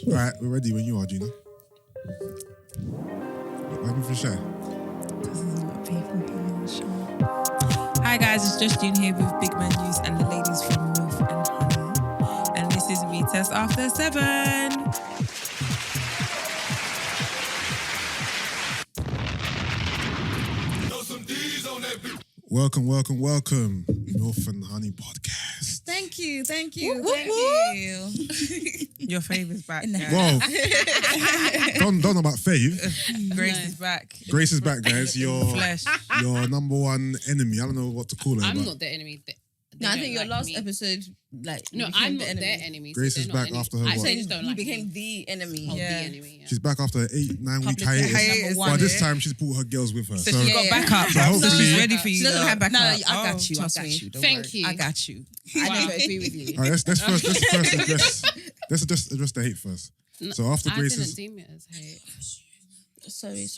Right, we're ready when you are, Gina. What happened for Shay? This is a lot of people here on the show. Hi guys, it's just Gina here with Big Man Yus and the ladies from Milf and Honey. And this is Me Test After 7. Welcome, Milf and Honey podcast. Thank you. Your favourite's back. Whoa, don't know about fave. Grace is back. Grace is back, guys. Your Flesh. number one enemy. I don't know what to call her. I'm but not the enemy. No, I think your last episode, No, I'm not their enemy. Grace is back after her. I what? just don't you like became me. the enemy. Oh, Yeah. the enemy. Yeah. She's back after an 8-9 week Public hiatus. hiatus. But this time she's brought her girls with her. So she's got backup. So hopefully- she's ready for you. She doesn't though. have backup. No, I got you. trust I got me. you. Don't Thank worry. you. I got you. I Wow. never agree with you. All right, let's first address the hate first. So after I Grace's, didn't deem it as hate. Sorry.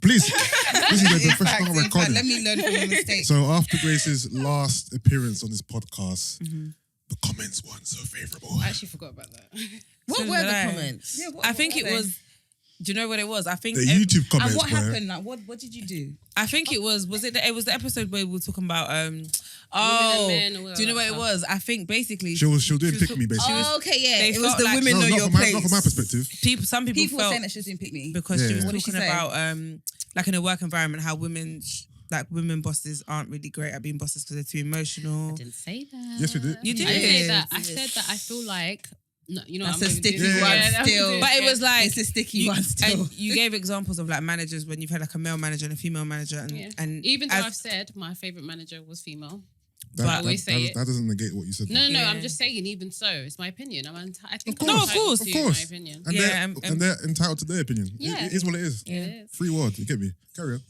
please, this is a professional In fact, recording. let me learn from your mistake. So after Grace's last appearance on this podcast, the comments weren't so favourable. I actually forgot about that. What So were did the I. comments? Yeah, I think it was. Do you know what it was? I think The YouTube And comments what were. happened? Like, what did you do? I think it was it was the episode where we were talking about Women and men or do you know what that it was? I think basically She was doing pick me basically. Oh, okay, yeah. They It was felt the like- women No, know not your from, place. not from my perspective. some people People were felt saying that she was doing pick me. because she Yeah. was What did she talking say? about like in a work environment how women bosses aren't really great at being bosses because they're too emotional. I didn't say that. Yes, we did. You did. I didn't say that. You I did. said that I feel like no, you know, That's I'm a not sticky even doing one that. I'm still. doing But it was like It's a sticky you, one still. and you gave examples of like managers when you've had like a male manager and a female manager and even though as- I've said my favourite manager was female. That, always say it. that doesn't negate what you said. No, Yeah. I'm just saying. Even so, it's my opinion. I think Of I'm course, entitled of to course. my opinion. And, Yeah, they're entitled to their opinion. Yeah. It is what it is. It is. Free world, you get me? Carry on.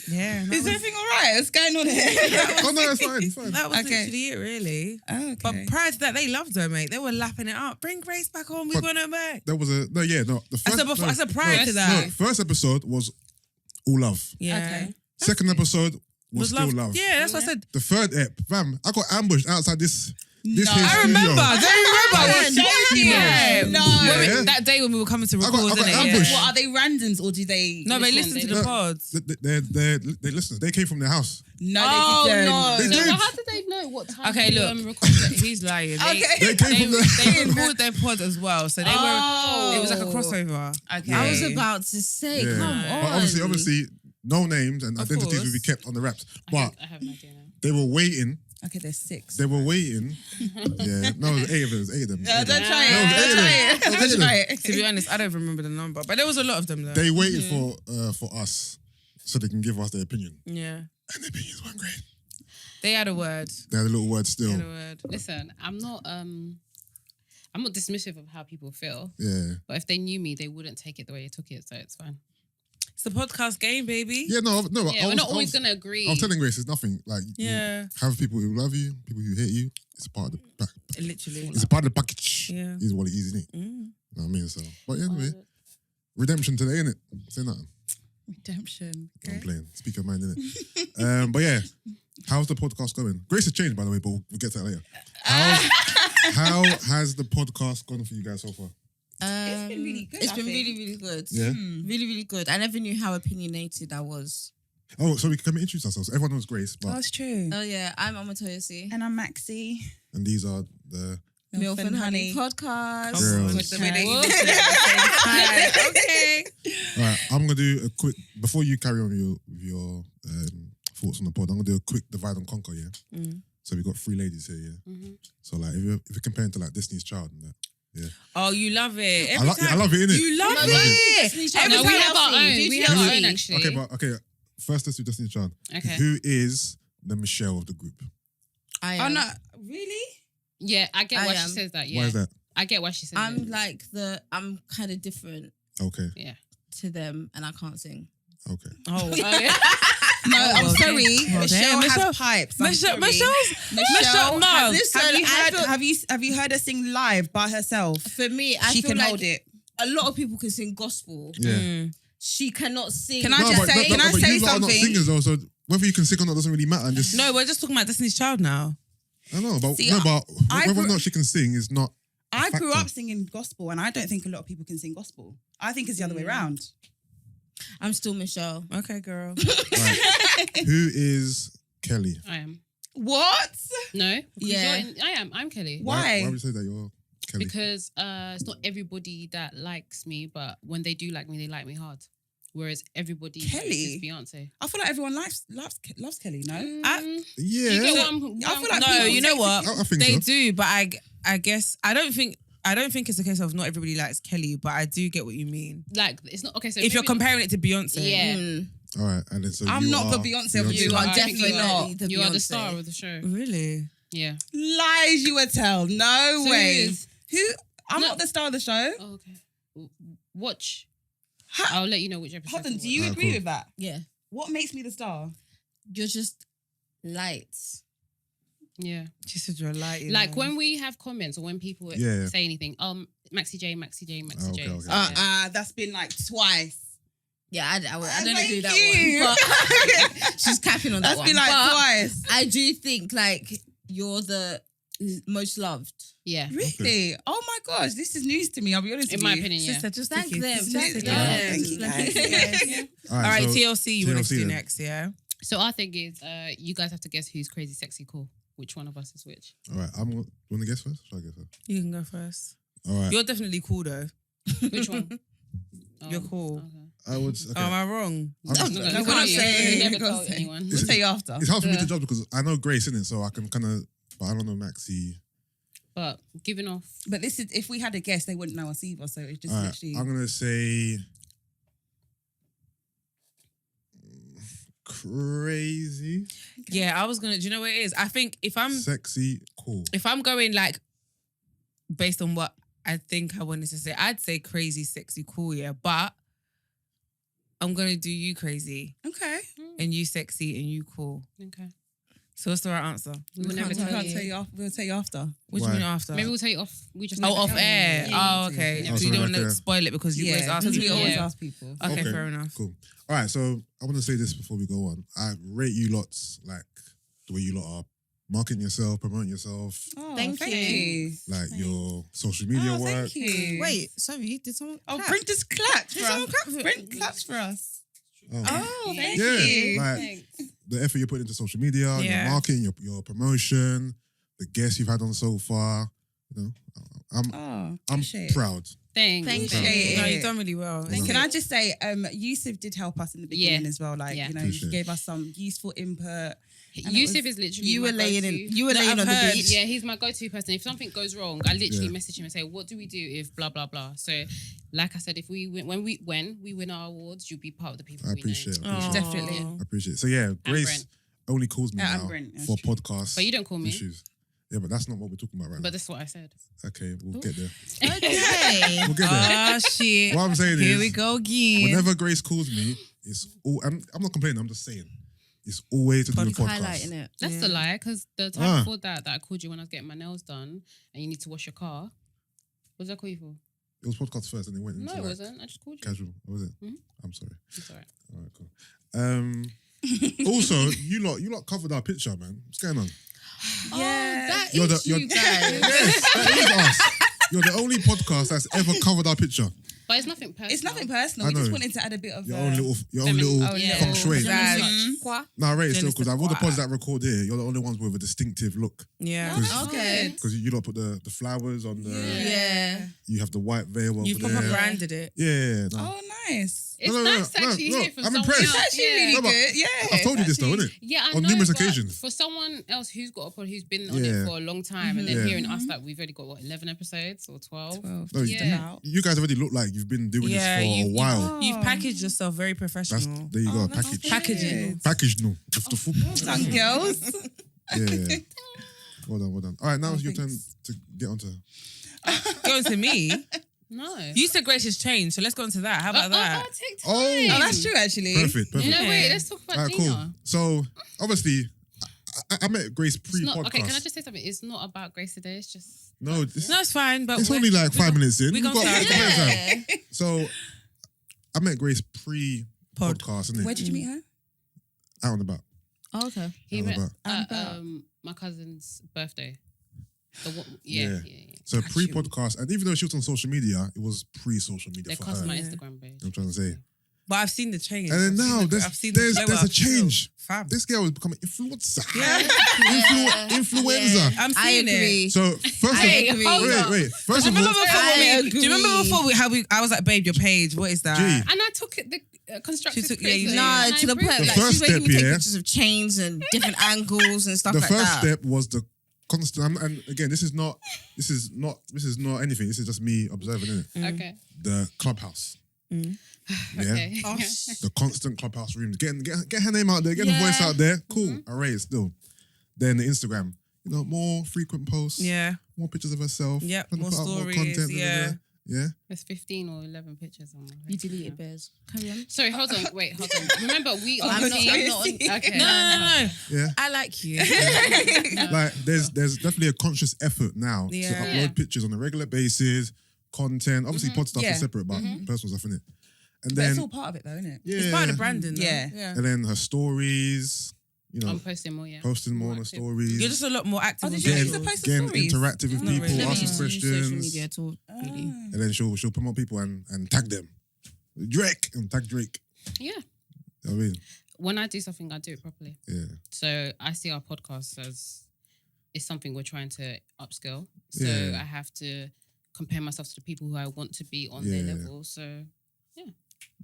yeah, and that Is was, everything all right? What's going on here? Oh no, it's fine, it's fine. that was Okay. literally it really. Oh, okay. But prior to that, they loved her, mate. They were lapping it up. Bring Grace back on. We But- want her back. There was the first. I said prior to that. No, first episode was all love. Yeah. Okay. Second episode was still love. Yeah, that's what I said. The third ep, fam, I got ambushed outside this No. here I studio. remember. Don't you remember? Yeah. No. When we- Yeah. that day when we were coming to I record, got innit? ambushed. Yeah. What, are they randoms or do they... No, they Listen, listened to they the don't- pods. They listen. They came from their house. No, Oh, they didn't. no. They So did. how did they know what time? Okay, you, look. recorded it? He's lying. Okay. They came from the. They recorded their pod as well, so they were. It was like a crossover. Okay. I was about to say, Yeah. come on. But obviously, no names and Of identities course. will be kept on the wraps. But I have an idea now. they were waiting. Okay, there's 6. They were waiting. Yeah, no, it was 8 of them. It was 8 of them. Don't Yeah. try No, it. Don't try it it. was Don't eight try of it. To be honest, I don't remember the number, but there was a lot of them though. They waited for us so they can give us their opinion, Yeah, and their opinions weren't great. they had a word. They had a little word They still. had a word. Listen, I'm not dismissive of how people feel, Yeah. but if they knew me, they wouldn't take it the way you took it, so it's fine. It's the podcast game, baby. Yeah, no. Yeah, we're not always gonna agree. I was telling Grace, it's nothing. Like, Yeah. you have people who love you, people who hate you. It's a part of the pack. Literally. It's a part of the package. Yeah. Is what it is, isn't it? Mm. You know what I mean? So, but yeah, anyway, redemption today, innit? Say nothing. Redemption. I'm playing. Speak your mind, innit? But yeah, how's the podcast going? Grace has changed, by the way, but we'll get to that later. How has the podcast gone for you guys so far? It's been really good, It's I been think. really, really good. Yeah. Really, really good. I never knew how opinionated I was. Oh, so we can introduce ourselves. Everyone knows Grace, but That's true. Oh yeah, I'm Omotoyosi. And I'm Maxi. and these are the Milf and Honey podcast. Girls. With the way they Whoa. even said it at the same time. Okay. All right, I'm gonna do a quick before you carry on with your thoughts on the pod. I'm gonna do a quick divide and conquer. Yeah. Mm. So we got 3 ladies here. Yeah. So like, if you're comparing to like Destiny's Child and that, yeah. Oh, you love it. I Every time. love it, innit? You love I love it. Every No, time we have our own. We have our own, actually. Okay, but first let's do Destiny's Child. Okay. Who is the Michelle of the group? I Oh am. no, really? Yeah, I get I why am. she says that. Yeah, Why is that? I get why she says I'm it. like I'm kind of different Okay. Yeah. to them, and I can't sing. Okay. Oh, Oh, yeah. No, I'm well, sorry. well, Michelle damn, has pipes. I'm sorry. Michelle, no. Listen, Have you heard her sing live by herself? For me, I She feel can like hold it. a lot of people can sing gospel. Yeah. Mm. She cannot sing. Can I just say- can I but say you lot are not something? singers though, so whether you can sing or not doesn't really matter. And just No, we're just talking about Destiny's Child now. I don't know, but See, no, but I whether or grew- not she can sing is not I grew factor. up singing gospel, and I don't think a lot of people can sing gospel. I think it's the other way around. I'm still Michelle. Okay, girl. Right. Who is Kelly? I am. What? No. Yeah. I am. I'm Kelly. Why? Why would you say that you're Kelly? Because it's not everybody that likes me, but when they do like me, they like me hard. Whereas everybody Kelly? is Beyonce. I feel like everyone loves Kelly. No, Yeah. You get what I'm, I feel like No, people you know take- what? I think They so. do, but I guess I don't think it's a case of not everybody likes Kelly, but I do get what you mean. like it's not okay. So If you're maybe- comparing it to Beyonce, yeah, All right, and then so I'm you not are the Beyonce of the You two. are I'm definitely not. the you are the Beyonce. star of the show. really. Yeah. Lies you would tell. No So way. who is? Who? I'm No. not the star of the show. Oh, okay. Watch. Ha- I'll let you know which episode. Hold on. to Do you watch. agree cool. with that? Yeah. What makes me the star? You're just lights. Yeah. She said you're light. Like when we have comments or when people Yeah. say anything, Maxi J, Maxi J, Maxi Okay, J. okay. Yeah. That's been like twice. Yeah, I don't Thank agree with that you. one. But she's capping on that That's one. been like But twice. I do think like you're the most loved. Yeah. Really? Oh my gosh, this is news to me. I'll be honest In with my you. opinion, yeah. Sister, just Thank take it. them. Just Thank take it. them. Thank you, guys. Yes. All All right, so TLC, you want us to TLC do then. next, yeah? So our thing is, you guys have to guess who's crazy, sexy, cool. Which one of us is which? All right, want to guess first? Shall I guess first? You can go first. All right, You're definitely cool though. Which one? You're cool. Okay. I would. Okay. Oh, am I wrong? I'm just- No, No, you we're can't not say- saying- you never we're not told saying. anyone. We'll tell you after. It's hard for me Yeah. to judge because I know Grace in it, so I can kind of, but I don't know Maxi. But giving off. But this is if we had a guest, they wouldn't know us either. So it's just All right, literally. I'm gonna say crazy, Yeah, I was gonna. Do you know what it is? I think if sexy, cool. I'm going like based on what I think I wanted to say, I'd say crazy, sexy, cool, yeah. But I'm gonna do you crazy Okay. and you sexy and you cool. Okay. So what's the right answer? We will never We tell can't you. tell you. We'll tell you after. What do Why? you mean after? Maybe we'll tell you off. We just Oh, never off tell air. you. Oh, okay. Yeah. So you don't want Okay. to spoil it because you always ask because we people. always Yeah. ask people. Okay, fair enough. Cool. All right, so I want to say this before we go on. I rate you lots like the way you lot are marketing yourself, promoting yourself, Oh, Thank thank you. you. like your social media Oh, work. thank you. Wait, sorry, did someone Oh, clap? Brent just clapped for Did someone us. clap for Brent claps for us. Oh, thank Yeah, you. like Thanks. the effort you put into social media, Yeah. your marketing, your promotion, the guests you've had on so far. You know, I'm Oh, I'm appreciate it. proud. Thanks. Thank Appreciate you. No, it. you've done really well. Thank Can I just say, Yusuff did help us in the beginning as well. Like, Yeah. you know, Appreciate he it. gave us some useful input. Yusuff is literally You my were laying go-to. in. You were No, laying I've on the heard. beach. Yeah, he's my go-to person. If something goes wrong, I literally Yeah. message him and say, "What do we do if blah blah blah?" So, like I said, if we win, when we win our awards, you'll be part of the people. I we appreciate it. know. I appreciate it. Definitely. Aw. I appreciate it. So yeah, Grace Brent. only calls me Yeah, and now Brent, that's for true. podcasts. But you don't call me. issues. Yeah, but that's not what we're talking about right But that's what I said. now. Okay, we'll get there. Okay. We'll get there. Oh shit. What I'm saying Here is, we go again. whenever Grace calls me, it's all. I'm not complaining. I'm just saying, it's always to do with podcasts. Highlighting it. That's Yeah. a lie, because the time Ah. before that I called you when I was getting my nails done and you need to wash your car. What did I call you for? It was podcast first, and it went into No, it like wasn't. I just called you. casual. Was it? Mhm. I'm sorry. It's alright. All right, cool. Also, you lot covered our picture, man. What's going on? Yeah. That You're is the- you're- you guys. Yes, that is us. You're the only podcast that's ever covered our picture. But it's nothing personal. It's nothing personal. I We just know. wanted to add a bit of Your own little Feminine. Oh, yeah. feng shui. Zag. Quoi? No, I rate it still Jennifer because out of all the pods Quah. that record here, you're the only ones with a distinctive look. Yeah. Oh, okay. Because you lot put the flowers on the. Yeah. You have the white veil over You've there. proper branded it. Yeah. No. Oh, nice. It's No, nice to no, actually no, hear from I'm someone impressed. else. That's actually Yeah. really No, but good. Yeah. I've told you this though, innit? Yeah, I On know, numerous but occasions. For someone else who's got a pod, who's been on Yeah. it for a long time, and then Yeah. hearing us that we've already got 11 episodes or 12. 12. No, Yeah. you guys already look like you've been doing Yeah, this for a you- while. You've packaged yourself very That's professional. there you go. that's Package. good. Packaging. Package no. With the full. Done, girls. Yeah. Well done, well done. All right, now Oh, it's your turn thanks. to get onto. Going to me. No. You said Grace has changed, so let's go into that. How about that? Take time. Oh. Oh, that's true, actually. Perfect, You perfect. know, wait, let's talk All about right, Gina. cool. So obviously, I met Grace It's pre-podcast. not, okay, can I just say something? It's not about Grace today. It's just No, this, No, it's fine, but it's we're- only like we 5 gon- minutes in. we We've gonna got start. plenty of time. Yeah. So I met Grace pre-podcast, innit? Where did you meet her? Out and about. Oh, okay. he Out and met about. at my cousin's birthday. Yeah. So pre-podcast, and even though she was on social media, it was pre-social media They for custom her. my You know Instagram page. what I'm trying to say. But I've seen the change. And then now there's a change. Fam. This girl is becoming influencer. Yeah. Influencer. I'm I seeing agree. it. So first I of agree. all, wait. First Do of you all, remember before I do you remember agree. before I was like, babe, your page, what is that? G. And I took it the constructive She took- criticism. yeah, No, to the point The like first she's making step, me take yeah. pictures of chains and different angles and stuff the like first that. step was the constant. And again, this is not anything. This is just me observing it. Okay. The clubhouse. Yeah. Okay. The constant clubhouse rooms. Get her name out there, get her voice out there. Cool. Array it still. Then the Instagram. More frequent posts. Yeah. More pictures of herself. Yep, trying to more put out stories, yeah. Yeah. There's 15 or 11 pictures on my You deleted bears. Carry on. Sorry, hold on. Remember, we are I'm not. not on. Okay. No. Yeah. I like you. Like there's definitely a conscious effort now to Yeah. upload pictures on a regular basis, content. Obviously, pod stuff Yeah. is separate, but personal stuff in it. And But then it's all part of it, though, isn't it? yeah, It's part of the branding, though. Yeah. and then her stories. I'm posting more, yeah. Posting more on the active. stories. You're just a lot more active. Oh, on did you social. used to post the getting stories? interactive with Not people, really. asking Never used to use social media questions, at all, really. and then she'll promote people and tag them. Drake and tag Drake. Yeah. You know what I mean, When I do something, I do it properly. yeah. So I see our podcast as it's something we're trying to upskill. So Yeah. I have to compare myself to the people who I want to be on Yeah. their level. So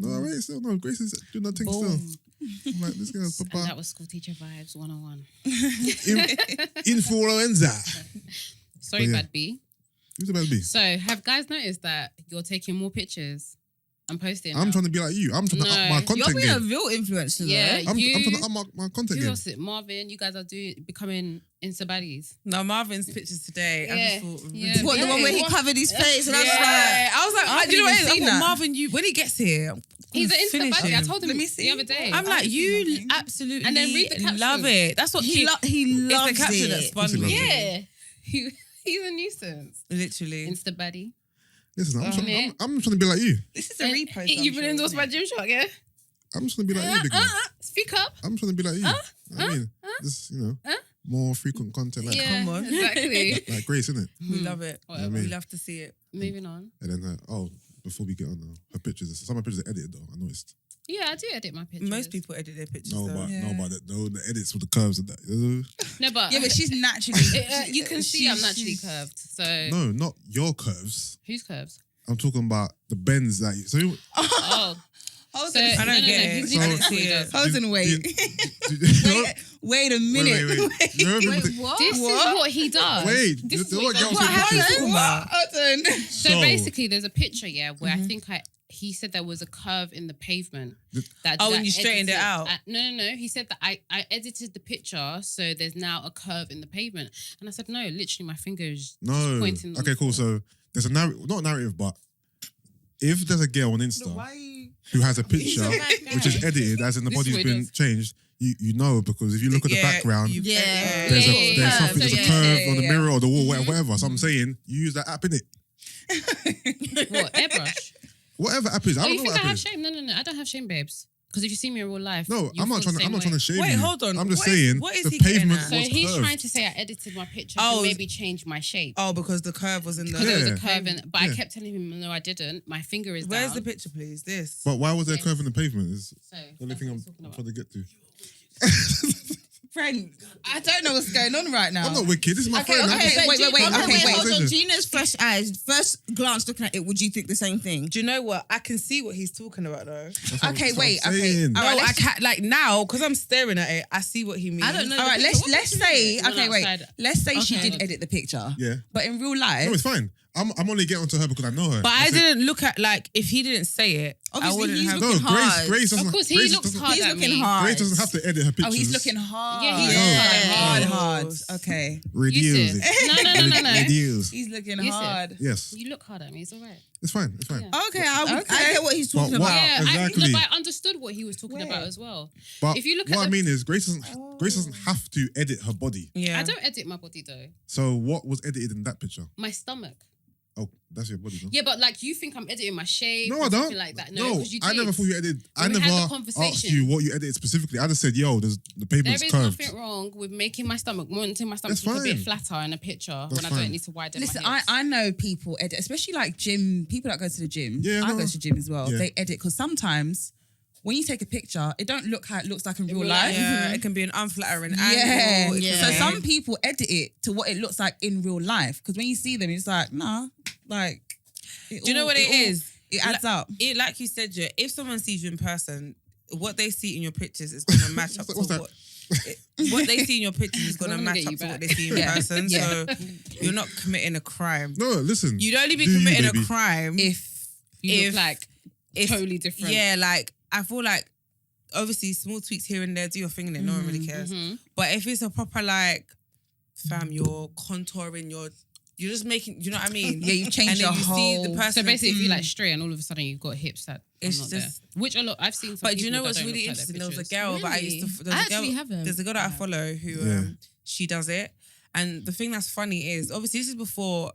No, right, still no. Grace is doing that thing still. I'm like this girl's and papa. that was school teacher vibes 101. Influenza. Sorry, yeah. Bad B. Who's about to be? So have guys noticed that you're taking more pictures and posting? I'm now? trying to be like you. I'm trying to up No. my You're content being a game. real influencer, Yeah, though. I'm you. trying to up my content Who game. else? Marvin, you guys are becoming Insta Baddies. No, Marvin's pictures today. I Yeah. just thought, Yeah. What, the one where he What? covered his face and I was Yeah. like, I was like, I do you know haven't what it is? even I seen thought, that. Marvin, when he gets here, I'm He's an gonna Insta finish Baddie. I him. told him Let me the see. other day. I'm like, haven't you seen nothing. absolutely And then read the caption. love it. That's what he it's loves the caption that it. spun He me. loves it. yeah. He's a nuisance. Literally. Insta Baddie. Listen, I'm Yeah. trying to be like you. This is a repost. You've been I'm endorsed sure, by Gymshark, yeah? I'm just trying to be like you, big man. Speak up. I'm trying to be like you. I mean, just more frequent content like Yeah, Come on. exactly. like Grace, innit? We love it. Whatever. We love to see it. Moving on. And then before we get on though, her pictures. Some of her pictures are edited though. I noticed. Yeah, I do edit my pictures. Most people edit their pictures. No, though. but the edits with the curves and that. No, but Yeah, but she's naturally. you can see I'm naturally she's- curved. So No, not your curves. whose curves? I'm talking about the bends that you. So you, Oh, Hold so on. I don't get it. He's So- I didn't see it. Hold on, wait. Wait a minute. Wait. You remember Wait, the- what? This is what he does. Wait, This is the- what the he what does. girls take pictures. Hold on. So basically, there's a picture, yeah, where I think he said there was a curve in the pavement. Oh, and you straightened it out? No. He said that I edited the picture, so there's now a curve in the pavement. And I said, no, literally, my finger is No. pointing. Okay, cool. So there's a not a narrative, but if there's a girl on Insta Why are you? who has a picture which is edited, as in the This body's way been does. changed, you know because if you look at the background, Yeah. there's Yeah. something, there's a Yeah. curve on the mirror or the wall, whatever. So I'm saying you use that app in it, What, airbrush? whatever app is. I Oh, don't you know think what I app have is. shame? No. I don't have shame, babes. Because if you see me in real life, No, you'll I'm not feel trying. the I'm not same trying to way. shame Wait, you. hold on. I'm just What is- saying what is the he getting pavement at? So was he's curved. trying to say I edited my picture Oh, to maybe change my shape. Oh, because the curve was in the. Because there was Yeah. a curve in, but I Yeah. kept telling him, no, I didn't. My finger is Where's down. the picture, please? This. But why was there a Yes. curve in the pavement? Is So, the only that's thing what I'm talking about. trying to get to. Friend, I don't know what's going on right now. I'm not wicked. This is my friend. I'm Okay, just- wait. I'm Okay, having a wait. Hold on. conversation. Gina's fresh eyes, first glance looking at it, would you think the same thing? Do you know what? I can see what he's talking about though. That's what- Okay, that's what wait, I'm okay. saying. All No, right, I let's- can't like now because I'm staring at it. I see what he means. I don't know. All right, let's say. The one Okay, wait. outside. Let's say she Okay. did edit the picture. Yeah. But in real life, No, it's fine. I'm only getting onto her because I know her. But I That's it. didn't look at like if he didn't say it, I Obviously, wouldn't he's have. No, looking hard. Grace doesn't. Of course, he Grace looks doesn't- hard He's at looking me. hard. Grace doesn't have to edit her pictures. oh, he's looking hard. Yeah, he looks hard, hard. hard. Okay, Reduce Yusuf. it. No. Reduce. he's looking Yusuf. hard. Yes, You look hard at me. It's all right. it's fine. It's fine. Yeah. Okay, I Okay. get what he's talking But what- about. Yeah, exactly. but I understood what he was talking about as well. But If you look what at I the- mean is, Grace doesn't have to edit her body. Yeah. I don't edit my body though. So what was edited in that picture? My stomach. Oh, that's your body, no? Yeah, but like you think I'm editing my shape. No, or I don't. something like that. No, 'cause you I never did. thought you edited. I When we never had the asked conversation. you what you edited specifically. I just said, yo, the There paper's is curved. nothing wrong with making my stomach, wanting my stomach That's to look a bit fine. flatter in a picture That's when I fine. don't need to widen Listen, my hips. I know people edit, especially like gym, people that go to the gym. Yeah, I no. go to the gym as well. Yeah. They edit because sometimes when you take a picture, it don't look how it looks like in real real life. life. Yeah, it can be an unflattering Yeah. angle. It Yeah. can So be- some people edit it to what it looks like in real life. Because when you see them, it's like, nah, like. Do you know what it is? It adds up. It, like you said, yeah, if someone sees you in person, what they see in your pictures is going to match up to What's that? what they see in your pictures is going to I'm gonna match get up you to what back. they see in Yeah. person. Yeah. So you're not committing a crime. No, listen. You'd only be Do you, committing baby? a crime If You if look like if- totally different. Yeah, like I feel like obviously small tweaks here and there, do your thing in it, no one really cares. But if it's a proper like, fam, you're contouring, you're just making, you know what I mean? Yeah, you've changed and then your you see whole- the person. So basically, if you like straight and all of a sudden you've got hips that It's I'm not just- there. Which a lot I've seen. Some But do you know people what's that don't really look like their interesting? There was a pictures. girl that I used to. Really? There's I a girl, actually haven't. There's a girl that I follow who Yeah. she does it, and the thing that's funny is obviously this is before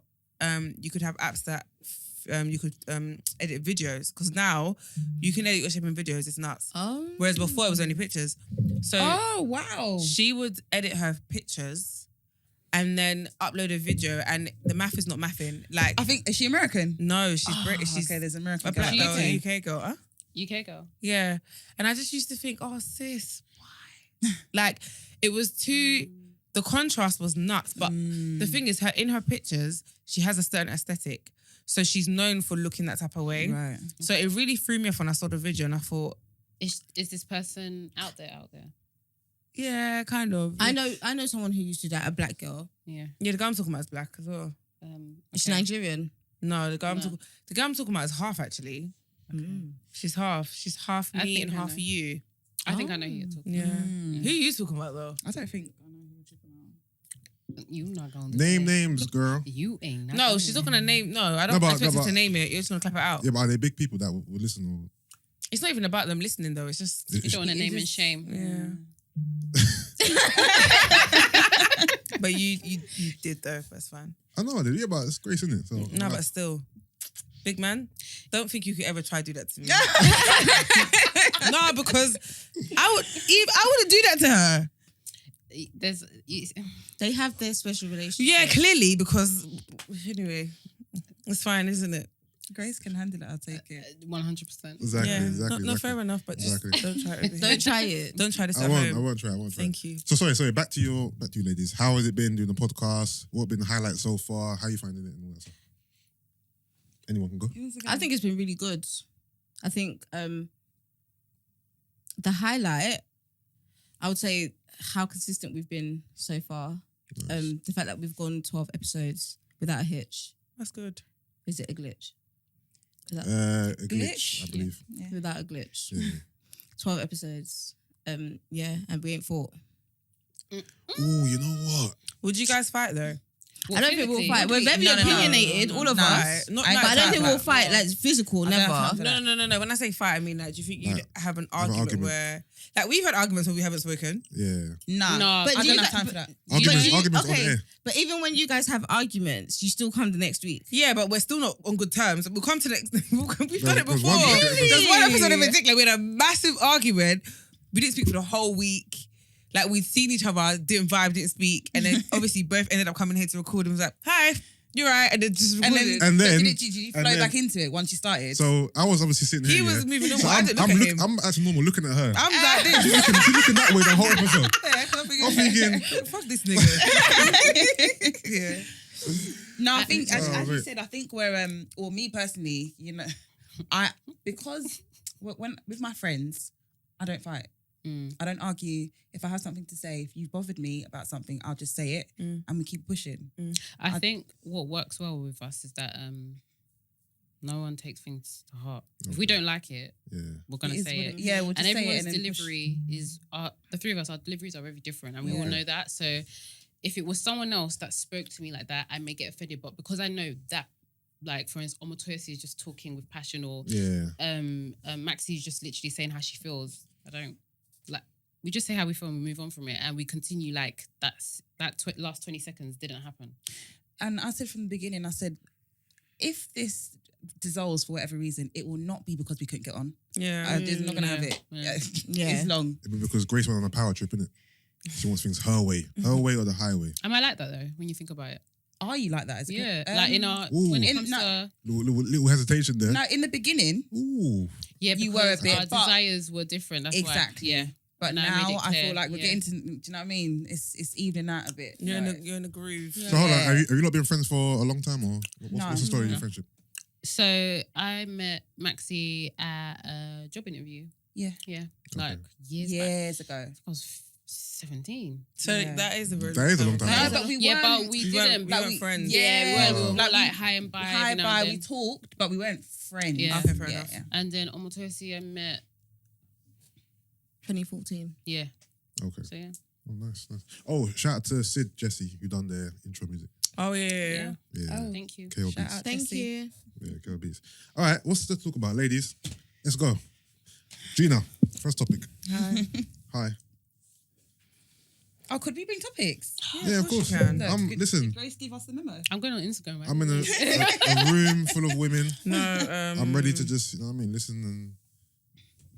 you could have apps that you could edit videos, because now you can edit your shape in videos. It's nuts. Oh. Whereas before it was only pictures. So oh wow. she would edit her pictures and then upload a video, and the math is not mathing. Like I think, is she American? no, she's British. She's okay, there's an American a girl. black She girl, UK? a UK girl. Huh? UK girl. Yeah. And I just used to think, oh, sis, why? Like, it was too, the contrast was nuts. But the thing is, in her pictures, she has a certain aesthetic. So she's known for looking that type of way. Right. So it really threw me off when I saw the video, and I thought, Is this person out there? yeah, kind of. I know someone who used to do that, a black girl. Yeah. Yeah, the guy I'm talking about is black as well. Is she Okay. Nigerian? No, the guy I'm No. talking about is half, actually. She's half. She's half I me think and I half know. you. I think I know who you're talking Yeah. Mm. Who are you talking about, though? I don't think. about. You not going to Name say. names, girl. You ain't. not No, gonna she's say. not going to name. No, I No, don't but- expect no, her to but- name it. You're just going to clap it out. Yeah, but are they big people that will listen? Or... It's not even about them listening, though. It's just... You don't want to It name and just- shame. Yeah. But you did, though. That's fine. I know I did. Yeah, but it's Grace, isn't it? So, No, but still. Big man, don't think you could ever try to do that to me. No, because I wouldn't do that to her. There's They have their special relationship. Yeah, clearly, because anyway, it's fine, isn't it? Grace can handle it. I'll take it. 100%. Exactly, Yeah, exactly. no, fair enough, but just Exactly. don't try it. Don't try it. Don't try this I at won't. I home. won't try. I won't try. Thank you. So sorry. Back to you, ladies. How has it been doing the podcast? What have been the highlights so far? How are you finding it and all that stuff? Anyone can go. I think it's been really good. I think the highlight, I would say, how consistent we've been so far. Nice. The fact that we've gone 12 episodes without a hitch. That's good. Is it a glitch? Is that A glitch, Glitch? I believe. without a glitch? Yeah. 12 episodes. Yeah, and we ain't fought. Oh, you know what? Would you guys fight though? I don't think we'll physically? fight. We're very No, no, no. opinionated, all of No, us. not But like I don't think that, we'll like, fight no. like physical, I don't have never. time for that. No. When I say fight, I mean like, do you think you'd Like, have an have an argument argument. where, like, we've had arguments when we haven't spoken? Yeah. Nah. No, But I do don't you have guys- time for that. Arguments on air. But even when you guys have arguments, you still come the next week. Yeah, but we're still not on good terms. We'll come to next. We've done it there's before. one episode- There's one episode in particular. We had a massive argument. We didn't speak for the whole week. Like, we'd seen each other, didn't vibe, didn't speak, and then obviously both ended up coming here to record. And was like, "Hi, you're right," and then just And recorded. then, And then- did you and flow then- back into it once you started? So I was obviously sitting here. He was yeah. moving on. So I didn't look at him. I'm actually normal looking at her. I'm like this. She's looking that way the whole episode. Yeah, I'm thinking, fuck this nigga. Yeah. No, I think as you wait. said, I think or me personally, you know, because when with my friends, I don't fight. I don't argue. If I have something to say, if you've bothered me about something, I'll just say it and we keep pushing. I think what works well with us is that no one takes things to heart. If we don't like it, yeah. we're gonna It is say what it. Yeah, we'll just And say it everyone's and then push. delivery is the three of us. Our deliveries are very different, and we all Yeah. know that. So if it was someone else that spoke to me like that, I may get offended. But because I know that, like for instance, Omotoyosi is just talking with passion, or Yeah. Maxi is just literally saying how she feels. I don't like. We just say how we feel and we move on from it, and we continue like last 20 seconds didn't happen. And I said from the beginning, I said, if this dissolves for whatever reason, it will not be because we couldn't get on. Yeah. I'm just not gonna have it. Yeah. It's long. It'd be because Grace went on a power trip, innit? She wants things her way or the highway. Am I like that though? When you think about it, Are you like that? As a yeah. kid? Like in our Ooh. when it In- comes no. to Little hesitation there. No, in the beginning, Ooh. yeah, you because were a bit, our but- desires were different. That's Exactly. why. Yeah. but And I now made it I feel clear, like we're yeah. getting to. Do you know what I mean? It's evening out a bit. You're like- in a groove. Yeah. So hold on, Yeah. have you not been friends for a long time, or No. what's the story of No. your friendship? So I met Maxi at a job interview. Yeah. Yeah. Like years back. years ago. I was 17. So Yeah. that is a very That is a long time No, ago. but we yeah, but weren't- we we weren't- didn't. we But weren't friends. yeah, we were Like like we- high and by. Hi, every now bye. and We then. talked, but we weren't friends. Yeah. Okay, fair enough. And then Omotoyosi I met. 2014. Yeah. Okay. So yeah. Oh, nice. Oh, shout out to Sid Jesse who done their intro music. Oh yeah. Yeah. Oh. Thank you. KO Shout Beats. out. Thank Jesse. you. Yeah, KO Beats. All right, what's to talk about, ladies? Let's go. Gina, first topic. Hi. Hi. Oh, could we bring topics? Yeah, of course. you can. Listen, Did Grace give us the memo? I'm going on Instagram right I'm in now. a room full of women. No. I'm ready to just, you know what I mean, listen and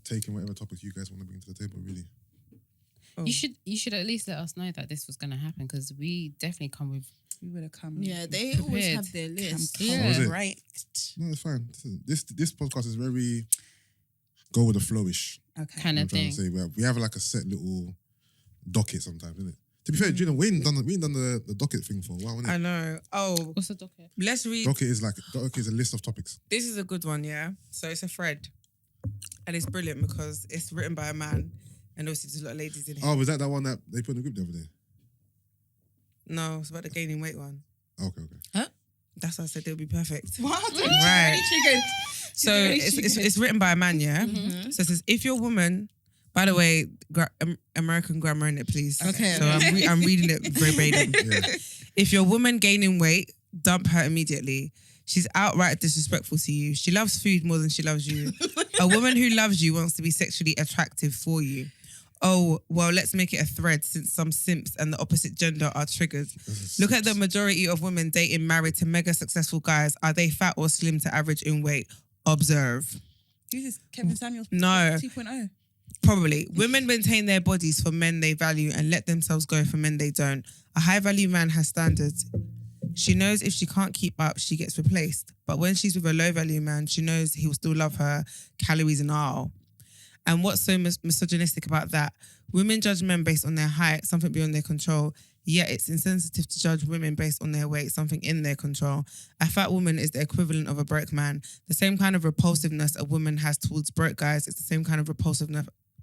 take in whatever topics you guys want to bring to the table, really. You should at least let us know that this was going to happen because we definitely come with. We would have come. Yeah, they always Prepared. have their list. Yeah. Was it? Right. No, it's fine. This podcast is very go with the flowish. Okay. Kind I'm of trying thing. to say we have like a set little docket sometimes, isn't it? To be fair, Gina, we ain't done the docket thing for a while, innit? I know. Oh, What's the docket? let's read. Docket is a list of topics. This is a good one, yeah. So it's a thread, and it's brilliant because it's written by a man, and obviously there's a lot of ladies in here. Oh, was that one that they put in the group the other day? No, it's about the gaining weight one. Okay. That's why I said they'll be perfect. What? Right. Triggered. So Very it's triggered. written by a man, yeah. Mm-hmm. So it says, if your woman, by the way, American grammar in it, please. Okay. So I'm reading it verbatim. Yeah. If your woman gaining weight, dump her immediately. She's outright disrespectful to you. She loves food more than she loves you. A woman who loves you wants to be sexually attractive for you. Oh, well, let's make it a thread since some simps and the opposite gender are triggered. Look at the majority of women dating married to mega successful guys. Are they fat or slim to average in weight? Observe. Who's this? Kevin Samuels? No. 2.0. Probably. Women maintain their bodies for men they value and let themselves go for men they don't. A high value man has standards. She knows if she can't keep up, she gets replaced. But when she's with a low value man, she knows he will still love her, calories and all. And what's so misogynistic about that? Women judge men based on their height, something beyond their control. Yet it's insensitive to judge women based on their weight, something in their control. A fat woman is the equivalent of a broke man. The same kind of repulsiveness a woman has towards broke guys, it's the same kind of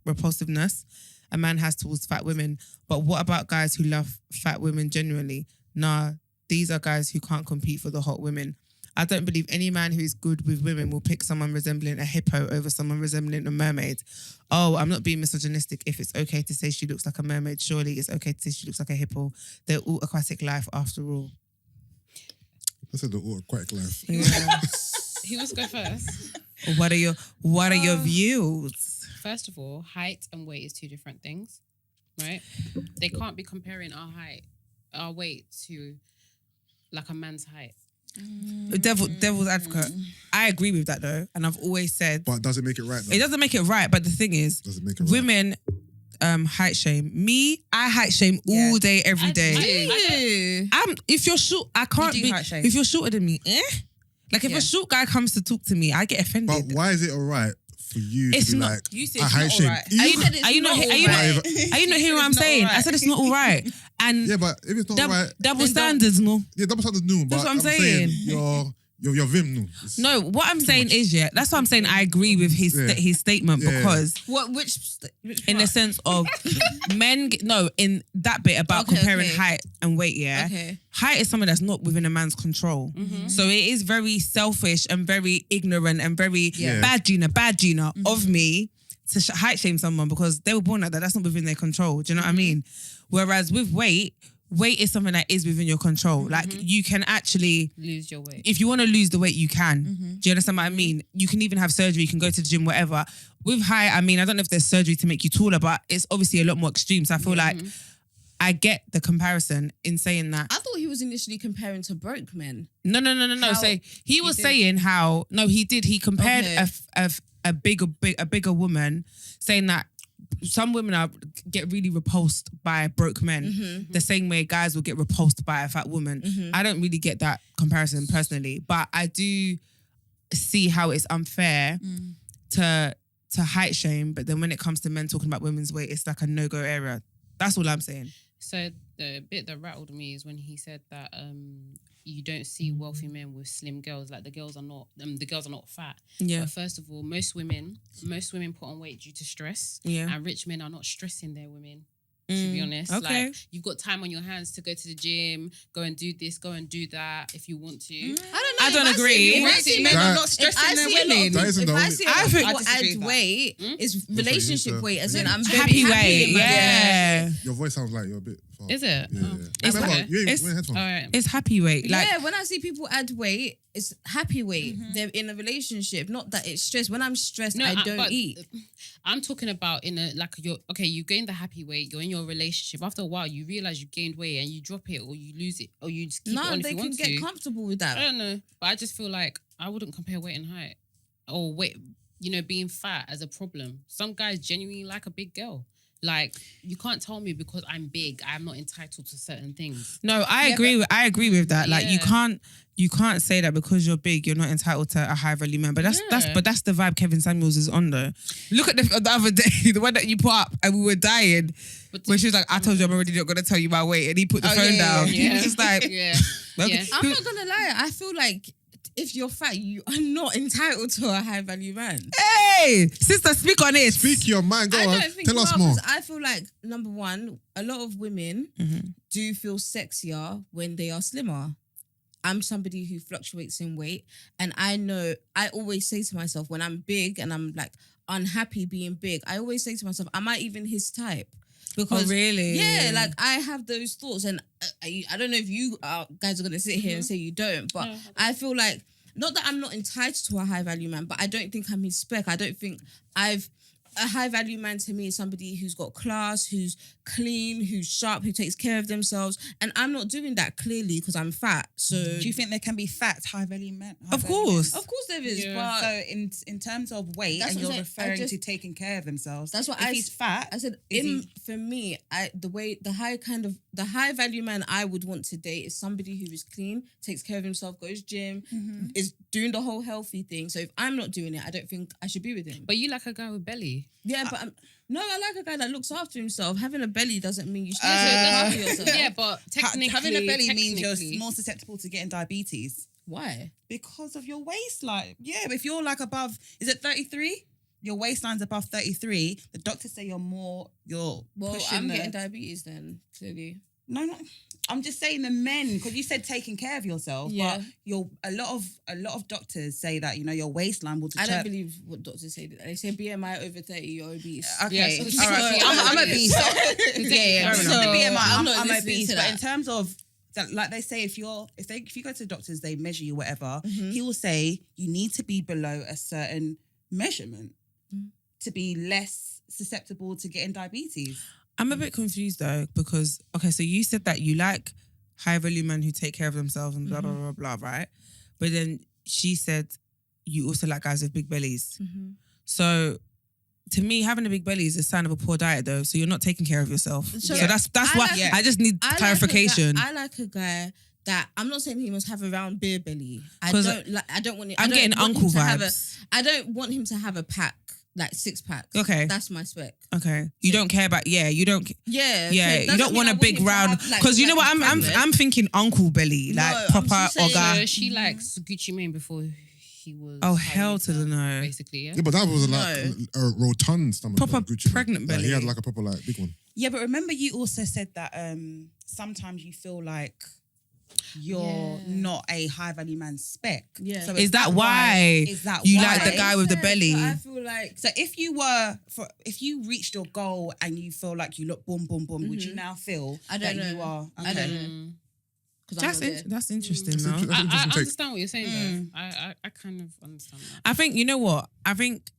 repulsiveness a man has towards fat women. But what about guys who love fat women genuinely? Nah, these are guys who can't compete for the hot women. I don't believe any man who is good with women will pick someone resembling a hippo over someone resembling a mermaid. Oh, I'm not being misogynistic. If it's okay to say she looks like a mermaid, surely it's okay to say she looks like a hippo. They're all aquatic life after all. I said the aquatic life. Yeah. Who wants to go first? What are your views? First of all, height and weight is two different things, right? They can't be comparing our weight to like a man's height. Devil's advocate. I agree with that though, and I've always said But does it make it right though? it doesn't make it right. But the thing is, Does it make it right? women height shame. Me, I height shame Yeah. all day, every day. If you're short, I can't You do be. height shame. If you're shorter than me, Like if Yeah. a short guy comes to talk to me, I get offended. But why is it alright for you It's to be not- like, you said I it's height not shame? alright. You- Are you not hearing what I'm saying? I said it's not all right. And Yeah, but if it's not double, right, double then standards, no. yeah, double standards no. But That's what I'm saying. saying. Your vim no. It's- No, what I'm saying much. is, yeah, that's what I'm saying. I agree with his Yeah. his statement Yeah. because Which in the sense of in that bit about Okay, comparing okay. height and weight, yeah. Okay. Height is something that's not within a man's control. So it is very selfish and very ignorant and very Yeah. bad Gina of me to height shame someone because they were born like that. That's not within their control. Do you know what I mean? Whereas with weight is something that is within your control. Like you can actually, Lose your weight. if you want to lose the weight, you can. Do you understand what I mean? You can even have surgery. You can go to the gym, whatever. With height, I mean, I don't know if there's surgery to make you taller, but it's obviously a lot more extreme. So I feel like I get the comparison in saying that. I thought he he was initially comparing to broke men. No. How- So he was did? saying how he did. He compared Okay. a bigger woman, saying that some women get really repulsed by broke men, Mm-hmm. the same way guys will get repulsed by a fat woman. I don't really get that comparison personally, but I do see how it's unfair to height shame. But then when it comes to men talking about women's weight, it's like a no-go area. That's all I'm saying. So the bit that rattled me is when he said that you don't see wealthy men with slim girls. Like the girls are not fat. Yeah. But first of all, most women put on weight due to stress. Yeah. And rich men are not stressing their women. To be honest, okay. like you've got time on your hands to go to the gym, go and do this, go and do that if you want to. I don't know. I don't if agree. If I Rich see men men are not stressing their women. That isn't if the I only- see I a think- lot I disagree add with weight, it's relationship Insta. weight. As in, I'm very Happy weight. in my- Yeah. Your voice sounds like you're a bit far. Is it? Yeah. Oh. It's Remember, okay. you ain't It's- wearing headphones. All right. It's happy weight. Like Yeah, when I see people add weight, it's happy weight. They're in a relationship, not that it's stress. When I'm stressed, I don't but eat. I'm talking about you gain the happy weight, you're in your relationship. After a while, you realize you gained weight and you drop it or you lose it or you just keep it No, on if they you can want get to. comfortable with that. I don't know, but I just feel like I wouldn't compare weight and height or weight, being fat as a problem. Some guys genuinely like a big girl. Like, you can't tell me because I'm big, I'm not entitled to certain things. no, I agree with that. Like Yeah. you can't say that because you're big, you're not entitled to a high value man. But that's Yeah. that's the vibe Kevin Samuels is on though. Look at the other day, the one that you put up and we were dying. But When she was like, I told you I'm already not gonna tell you my weight, and he put the Oh, phone yeah, down. yeah, He was just like, yeah. okay. Yeah. I'm not gonna lie. I feel like if you're fat, you are not entitled to a high value man. Hey, sister, speak on it. Speak your mind. Go I on. don't think Tell us so, more. 'cause I feel like number one, a lot of women do feel sexier when they are slimmer. I'm somebody who fluctuates in weight, and I always say to myself when I'm big and I'm like unhappy being big, I always say to myself, am I even his type? Because really? yeah, like I have those thoughts, and I don't know if you guys are gonna sit here and say you don't, but I feel like not that I'm not entitled to a high value man, but I don't think I'm his spec. I don't think a high value man to me is somebody who's got class, who's clean, who's sharp, who takes care of themselves, and I'm not doing that clearly because I'm fat. So Do you think there can be fat, high value men? Of course. of course there is, Yeah. but So in terms of weight, That's and what you're I'm saying. referring to taking care of themselves. That's what if I he's s- fat. I said, Is for me, the high value man I would want to date is somebody who is clean, takes care of himself, goes gym, is doing the whole healthy thing. So if I'm not doing it, I don't think I should be with him. But you like a guy with belly. Yeah, but no, I like a guy that looks after himself. Having a belly doesn't mean you should look after yourself. Yeah, but technically, having a belly means technically- you're more susceptible to getting diabetes Why? because of your waistline. Yeah, but if you're like above, is it 33? Your waistline's above 33. The doctors say Well, pushing I'm the... getting diabetes then, clearly. No. I'm just saying the men, because you said taking care of yourself. Yeah. But a lot of doctors say that your waistline will I deter. don't believe what doctors say. They say BMI over 30, you're obese. Okay, Yeah, so all right. technically, I'm obese. yeah. Fair So enough. the BMI, I'm not I'm listening obese. to But that. in terms of like they say, if you go to doctors, they measure you, whatever. Mm-hmm. He will say you need to be below a certain measurement to be less susceptible to getting diabetes. I'm a bit confused though, because okay, so you said that you like high value men who take care of themselves and blah blah blah blah, right? But then she said you also like guys with big bellies. So to me, having a big belly is a sign of a poor diet though. So you're not taking care of yourself. So Yeah. that's I why like- I just need clarification. I like a guy that I'm not saying he must have a round beer belly. I 'Cause don't want it. I'm I don't getting want him uncle to have vibes. I don't want him to have a pack, like 6 packs. Okay. That's my spec. Okay, you don't care about you don't. Yeah. Yeah, so it you doesn't don't mean want I a big him to round have, like, because you know like what a I'm pregnant. I'm thinking uncle belly, No, like I'm proper just saying- Oga. So she likes Gucci Mane before he was. Oh, high hell to the no. Basically, yeah. Yeah, but that was like a rotund stomach. Proper like Gucci, man. pregnant Like, he had belly. like a proper like big one. Yeah, but remember you also said that sometimes you feel like you're not a high value man spec. Yeah. So Is that why you like the guy with the belly? So I feel like So if you reached your goal and you feel like you look boom, boom, boom, would you now feel I don't that know. you are? I don't Okay. know. 'Cause I'm not there. That's interesting That's though. interesting. I Interesting take. understand what you're saying, though. I kind of understand that. I think you know what? I think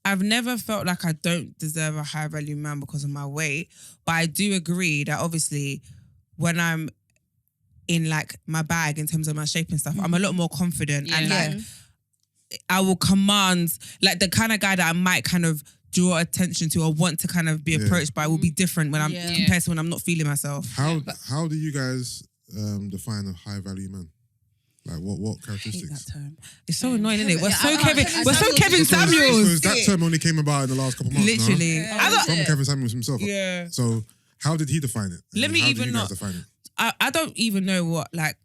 I've never felt like I don't deserve a high value man because of my weight, but I do agree that obviously when I'm in like my bag in terms of my shape and stuff. I'm a lot more confident and Yeah. like I will command like the kind of guy that I might kind of draw attention to or want to kind of be approached by will be different when I'm Yeah. compared to when I'm not feeling myself. How do you guys define a high value man? Like what I hate characteristics? that term. It's so annoying, isn't it? We're Yeah, so I- Kevin. Kevin We're so Samuels Kevin is- Samuels. Because that term only came about in the last couple months. Literally. No? I don't- From Kevin Samuels himself. Yeah. So how did he define it? Let me how even do you guys not- define it? I don't even know what like.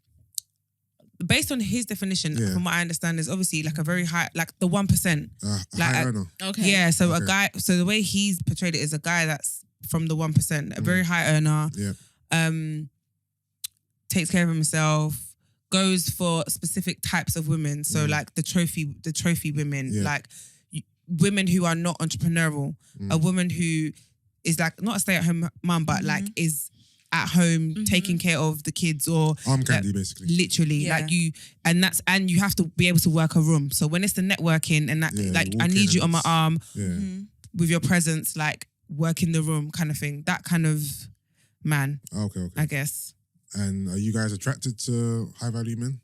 Based on his definition, Yeah. from what I understand, is obviously like a very high, like the 1%. A Like, high earner. Okay. Yeah, so Okay. a guy. So the way he's portrayed it is a guy that's from the 1%, a very high earner. Yeah. Takes care of himself. Goes for specific types of women. So like the trophy women, Yeah. like women who are not entrepreneurial. A woman who is like not a stay-at-home mum, but like is at home taking care of the kids or Arm candy, basically. literally Yeah. like you, and you have to be able to work a room. So when it's the networking and that, Yeah, like you I walk need in you on and my it's- arm Yeah. with your presence, like work in the room kind of thing. That kind of man, Okay. I guess. And are you guys attracted to high value men?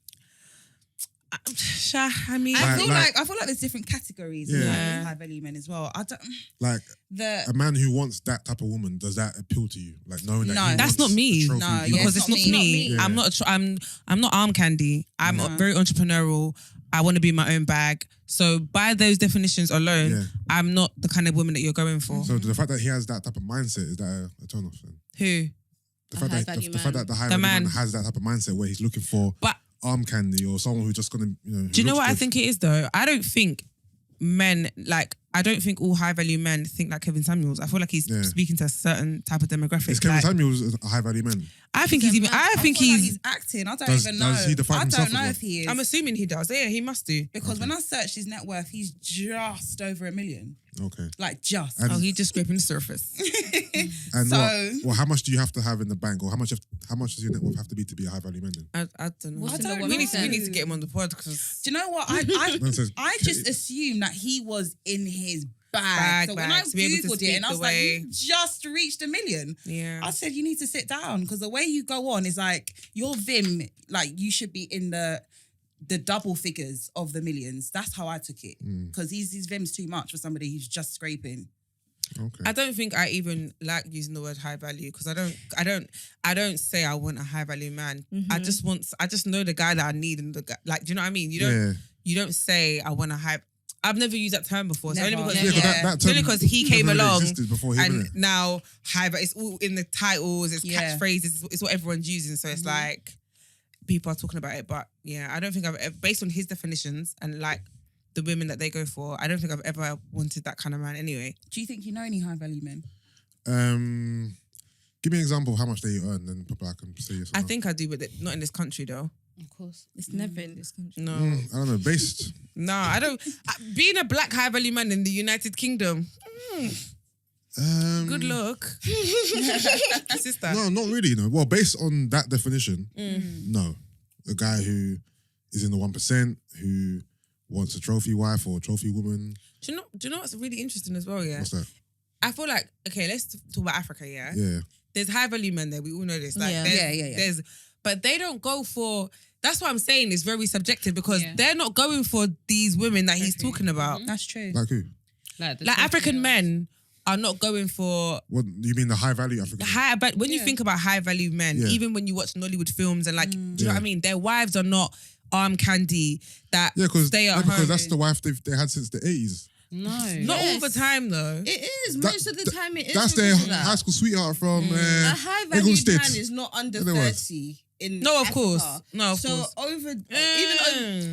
I mean, I feel Like- like there's different categories Yeah. of high value men as well. I don't Like the a man who wants that type of woman, does that appeal to you? Like knowing that No. he That's wants not me. a trophy No, woman? yeah, because it's not me. Yeah. I'm not. I'm not arm candy. I'm No. very entrepreneurial. I want to be in my own bag. So by those definitions alone, Yeah. I'm not the kind of woman that you're going for. So the fact that he has that type of mindset, is that a turn off then? Who? The A fact that high-value the fact that the high The value man man. has that type of mindset where he's looking for But arm candy or someone who's just gonna, do you know what I think it is though? I don't think men like. I don't think all high value men think like Kevin Samuels. I feel like he's Yeah. speaking to a certain type of demographic. Is Kevin Like, Samuels a high value man? I think he's even. I think feel like he's. he's acting. I don't Does- even know. does he define I himself don't know as if he is. I'm assuming he does. Yeah, he must do. because when I searched his net worth, he's just over $1 million. Okay. Like just. And- Oh, he's just scraping the surface. And So- what? Well, how much do you have to have in the bank, or how much does your net worth have to be a high value man? Then? I don't know. What's in the don't we need know. to get him on the pod because Do you know what? Man says, I just assumed that he was in his bag. So when I to be able to Googled it speak and I was the like, way- you just reached $1 million. yeah. I said, you need to sit down because the way you go on is like your Vim, like you should be in the double figures of the millions. That's how I took it. Because his Vim's too much for somebody who's just scraping. Okay. I don't think I even like using the word high value because I don't say I want a high value man. I just know the guy that I need and the guy, like, do you know what I mean? You don't say I want a high. I've never used that term before. So only Never. because Yeah, 'cause Yeah. that It's only term 'cause he came never really along existed before him, and innit? now high, but it's all in the titles, it's Yeah. catchphrases, it's what everyone's using. So it's like people are talking about it, but yeah, I don't think I've ever, based on his definitions and like the women that they go for, I don't think I've ever wanted that kind of man anyway. Do you think you know any high value men? Give me an example of how much they earn, then probably I can say yes or I no. think I do, but not in this country though. Of course. It's never in this country. No. I don't know. Based. No, I don't. Being a black high value man in the United Kingdom, good luck. Sister. No, not really. No. Well, based on that definition, Mm. no. A guy who is in the 1%, who wants a trophy wife or a trophy woman. Do you know what's really interesting as well, yeah? What's that? I feel like, okay, let's talk about Africa, yeah? Yeah. There's high value men there, we all know this. Like, Yeah. there's- Yeah. There's, but they don't go for, that's what I'm saying, it's very subjective because Yeah. they're not going for these women that he's Trophy. talking about. That's true. Like who? Like, the Like trophy African girls. men are not going for What you mean the high value African? high, but when you Yeah. think about high value men, Yeah. even when you watch Nollywood films and like, do you know Yeah. what I mean? Their wives are not arm candy that Yeah, because stay at because home. that's the wife they had since the 80s. No. Not all Yes. the time though. It is. That- Most of the time it is. That's their because of that. high school sweetheart from A high Eagle value State. man is not under In other words. 30 in No, of Africa. course. No, of so course.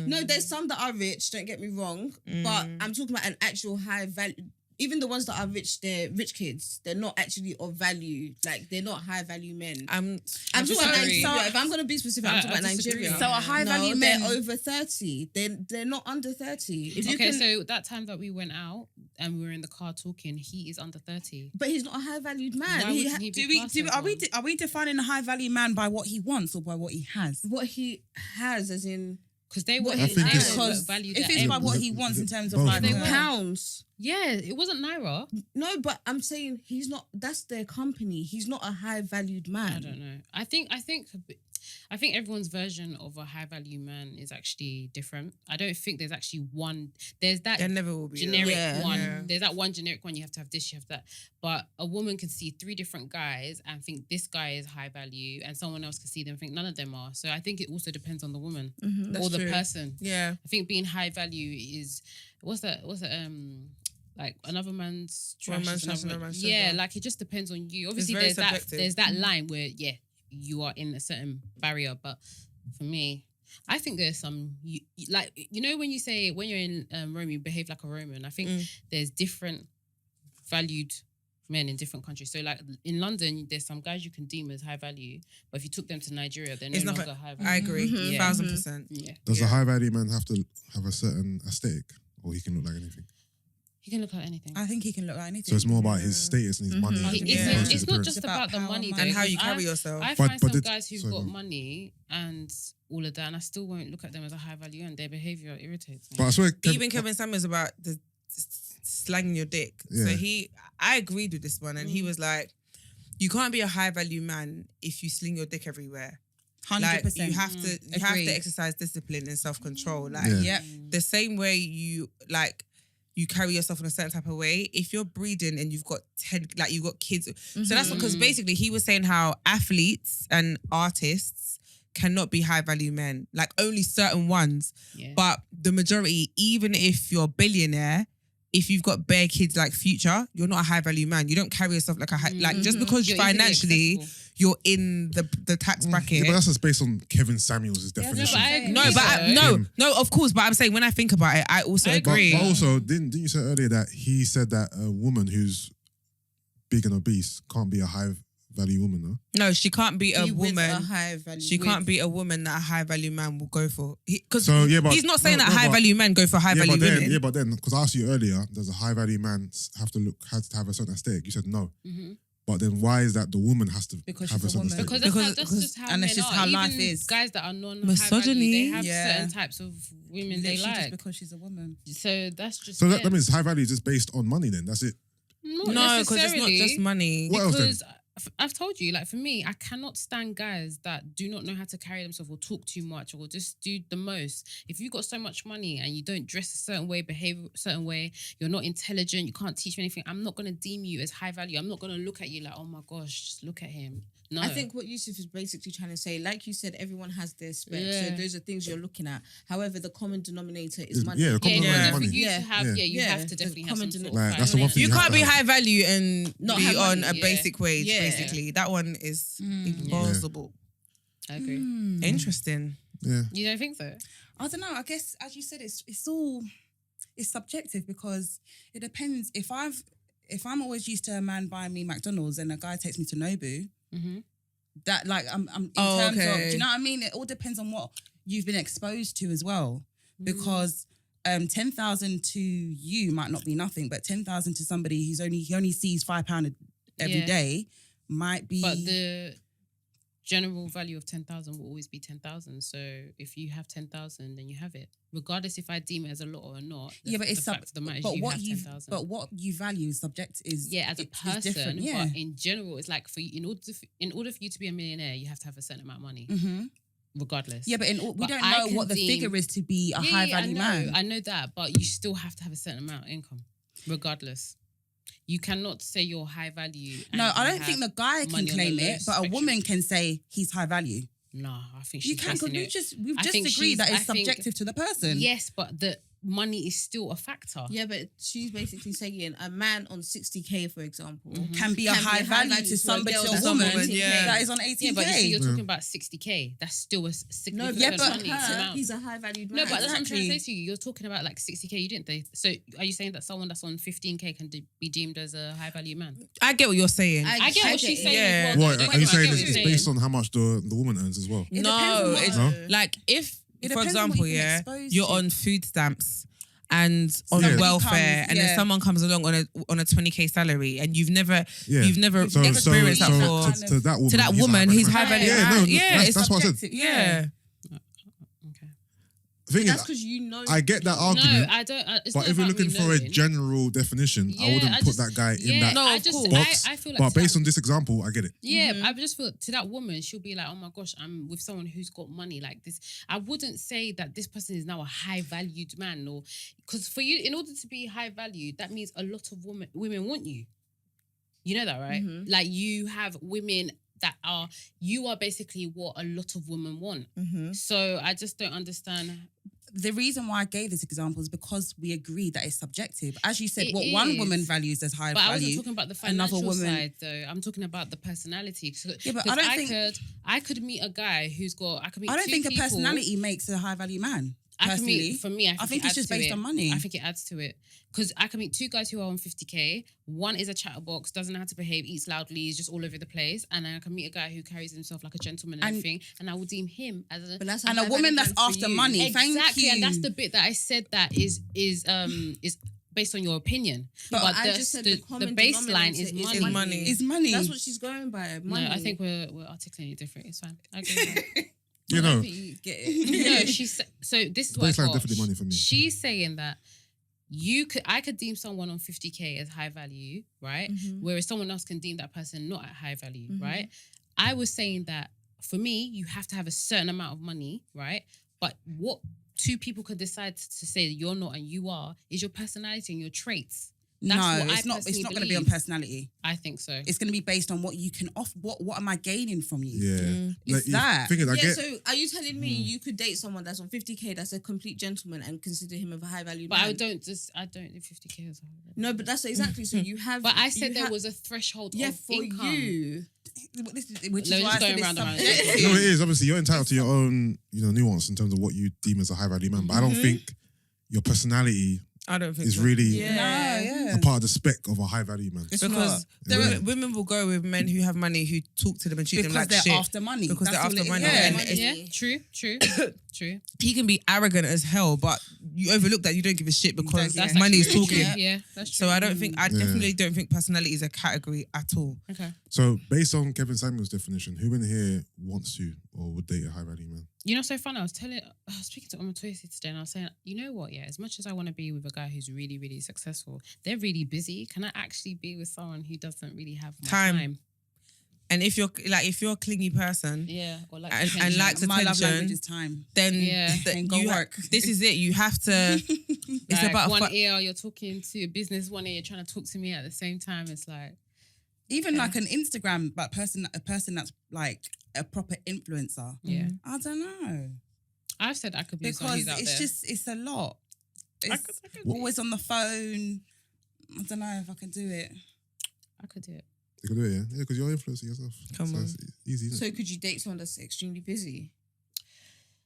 no, there's some that are rich, don't get me wrong, but I'm talking about an actual high value. Even the ones that are rich, they're rich kids. They're not actually of value. Like they're not high value men. I'm I'm talking about disagree. Nigeria. If I'm going to be specific, I'm I talking about disagree. Nigeria. So a high value no, men- they're over 30. They're not under 30. If you Okay, can, so that time that we went out and we were in the car talking, he is under 30. but he's not a high valued man. Why He wouldn't he be Are we defining a high value man by what he wants or by what he has? what he has, as in Because they were What I think they it's- were Because valued if at it's by M. what Is he it- wants is in it terms both of like now? the pounds. Yeah, it wasn't Naira. No, but I'm saying he's not. That's their company. He's not a high valued man. I don't know. I think I think everyone's version of a high value man is actually different. I don't think there's actually one. There's that There never will be. generic one. Yeah. There's that one generic one. You have to have this, you have that. But a woman can see 3 different guys and think this guy is high value, and someone else can see them and think none of them are. So I think it also depends on the woman That's or the true. person. Yeah. I think being high value is what's that? Like another man's trash. One man's is trash, another another man's yeah, treasure. like it just depends on you. Obviously, very there's that subjective. there's that line where you are in a certain barrier, but for me, I think there's some like when you say when you're in Rome, you behave like a Roman. I think there's different valued men in different countries. So like in London, there's some guys you can deem as high value, but if you took them to Nigeria, they're It's no not. longer high value. I agree. Yeah. 1000%. Yeah, Does a high value man have to have a certain aesthetic, or he can look like anything? he can look like anything. I think he can look like anything. So it's more about his status and his money. Mhm. as It's, opposed to it's the not appearance. just It's about about the power, money money. though, And how you 'cause carry yourself. I But- find but some it- guys who've sorry, got go on. money and all of that, and I still won't look at them as a high value, and their behavior irritates me. But I swear, Even Kevin Samuels about the slanging your dick. Yeah. So I agreed with this one, and he was like, "You can't be a high value man if you sling your dick everywhere. 100%. Like you have to Agreed. exercise discipline and self control. Like Yeah. Yep. the same way you carry yourself in a certain type of way. If you're breeding and you've got you've got kids, so that's because basically he was saying how athletes and artists cannot be high value men, like only certain ones. Yeah. But the majority, even if you're a billionaire, if you've got bare kids like Future, you're not a high value man. You don't carry yourself like a high, like just because You're easily financially accessible. you're in the tax bracket. Yeah, but that's just based on Kevin Samuels' Yeah, definition. but I agree. No, but So- no, of course. But I'm saying when I think about it, I also I agree. But also, didn't you say earlier that he said that a woman who's big and obese can't be a high value woman, no? No, she can't be a Be with woman. a high value. She can't be a woman that a high value man will go for. Because So, yeah, but- he's not saying no, that no, high but- value men go for high value women. but then, because I asked you earlier, does a high value man has to have a certain aesthetic? You said no. Mhm. But then why is that the woman has to Because have she's a a certain woman. aesthetic? Because that's just how and men it's just are. how Even life is. guys that are non-high Misogyny. value, they have Yeah. certain types of women they Literally like. just because she's a woman. So that's just So that means high value is just based on money then, that's it. not No, because it's not necessarily. just money. What else then? Because I've told you, like for me, I cannot stand guys that do not know how to carry themselves or talk too much or just do the most. If you got so much money and you don't dress a certain way, behave a certain way, you're not intelligent, you can't teach me anything, I'm not going to deem you as high value. I'm not going to look at you like, oh my gosh, just look at him. No. I think what Yusuff is basically trying to say, like you said, everyone has their specs. Yeah. So those are things you're looking at. However, the common denominator is money. Yeah, the yeah, common in denominator order is for money. you Yeah. to have, Yeah. you Yeah. have to The definitely have common some sort of Like, that's the one thing You you have can't to be have. high value and Not be have on money, a yeah. basic wage, Yeah. basically. That one is impossible. I agree. Interesting. Yeah. You don't think so? I don't know. I guess as you said, it's subjective because it depends. If I'm always used to a man buying me McDonald's and a guy takes me to Nobu, Mm-hmm. that like I'm in Oh, terms of, okay. do you know what I mean? It all depends on what you've been exposed to as well. Because 10,000 to you might not be nothing, but 10,000 to somebody he only sees £5 every Yeah. day might be. But the general value of 10,000 will always be 10,000. So if you have 10,000, then you have it, regardless if I deem it as a lot or not. yeah, but it's the fact of the matter is but you what have you 10,000. but what you value is subject is Yeah, as a is person, different. Yeah. but in general, it's like for you, in order for you to be a millionaire, you have to have a certain amount of money, Mm-hmm. regardless. Yeah, but we But don't I know can what the deem- figure is to be a Yeah, high value man. I know that, but you still have to have a certain amount of income, regardless. You cannot say you're high value. and No, I you don't think have the guy can money on the claim low it, but a spectrum. woman can say he's high value. No, I think she's You can, because guessing it. we've I just think agreed that she's- it's I think- subjective to the person. Yes, but the money is still a factor. Yeah, but she's basically saying a man on 60K, for example, Can be a high value to somebody, girl to a that's woman on 18K. yeah. that is on 18K. Yeah, but you see, you're talking about 60K. That's still a No, significant but but money her, amount. he's a high valued man. No, but that's what I'm trying to say Exactly. to you. You're talking about like 60K. You didn't think. So are you saying that someone that's on 15K can be deemed as a high value man? I get what you're saying. I get what she's saying. Yeah. As well, What, though. Don't are get you me wrong, I saying get what it's you're based saying. on how much the woman earns as well? It No, depends on what- it's Huh? like if, It for depends on what example, you've been yeah, exposed you're to. on food stamps and on Somebody welfare, comes, and then yeah. someone comes along on a 20K salary, and you've never Yeah. experienced that before. to that woman, To that woman, he's high value. Yeah, no, Yeah, that's it's what I said. subjective, Yeah. Okay. The thing That's is, because you know. I get that No, argument, I don't. It's but not if you're about looking me for a knowing. general definition, I wouldn't put that guy in that No, I of just, course. box. I feel like But to based that, on this example, I get it. yeah, I just feel to that woman, she'll be like, oh my gosh, I'm with someone who's got money like this. I wouldn't say that this person is now a high valued man, or because for you, in order to be high valued, that means a lot of women want you. You know that, right? Mhm. Like you have women that you are basically what a lot of women want. Mhm. So I just don't understand. The reason why I gave this example is because we agree that it's subjective. As you said, It what one is. woman values as high But I wasn't value, talking about the another financial woman- side, though. I'm talking about the personality. Yeah, but I 'Cause don't think- I could meet a guy who's got. I could meet. I don't two think a people. personality makes a high value man. I can Personally, meet, for me, I think it's it just adds to based it. on money. I think it adds to it. Because I can meet two guys who are on 50k. One is a chatterbox, doesn't know how to behave, eats loudly, is just all over the place. And then I can meet a guy who carries himself like a gentleman and And- everything. And I would deem him as a... But that's And a woman that's after money. Exactly, Thank you. and that's the bit that I said that is based on your opinion. But I the, just said the, the common baseline is denominator money. money. It's money. That's what she's going by. Money. No, I think we're articulating it different. It's fine. I agree with that. You know, You get it. No, she's so this is what I baseline got. definitely money for me. She's saying that I could deem someone on 50k as high value, right? Mhm. Whereas someone else can deem that person not at high value, Mhm. right? I was saying that for me, you have to have a certain amount of money, right? But what two people could decide to say that you're not and you are is your personality and your traits. That's No, what I it's not. It's personally not going to be on believe. personality. I think so. It's going to be based on what you can offer. What am I gaining from you? yeah. It's that. Thing is, I Yeah, get. so are you telling me you could date someone that's on 50k that's a complete gentleman and consider him of a high value But man? I don't do 50k as high value. No, but that's exactly so you have. But I said you there have- was a threshold yeah of for income. you. Which No, is just why I going said round and round. it's subjective. No, it is. Obviously, you're entitled to your own, nuance in terms of what you deem as a high value man. But I don't think your personality I don't think is so. really Yeah. No, yeah. a part of the spec of a high value man. It's Because not. women will go with men who have money who talk to them and treat them Because like they're shit. after money. Because That's they're all after it is. money. Yeah. And Money. Yeah, true. He can be arrogant as hell, but you overlook that you don't give a shit because That's money is actually talking. true. Yeah, that's true. So I definitely don't think personality is a category at all. Okay. So, based on Kevin Samuel's definition, who in here wants to or would date a high value man? You know, so funny. I was speaking to Omotoyosi today, and I was saying, you know what? Yeah, as much as I want to be with a guy who's really, really successful, they're really busy. Can I actually be with someone who doesn't really have my time? And if you're a clingy person, Yeah, or like And attention. likes My love attention, language is time. then Yeah. And go work. This is it. You have to. It's Like, about one ear you're talking to business, one ear you're trying to talk to me at the same time. It's like Even like an Instagram, but a person that's like a proper influencer. yeah. I don't know. I've said I could be someone Because who's out there. it's a lot. It's could always on the phone. I don't know if I can do it. I could do it. You can do it, yeah? Yeah, because you're influencing yourself. Come on. It's easy, isn't So it? could you date someone that's extremely busy?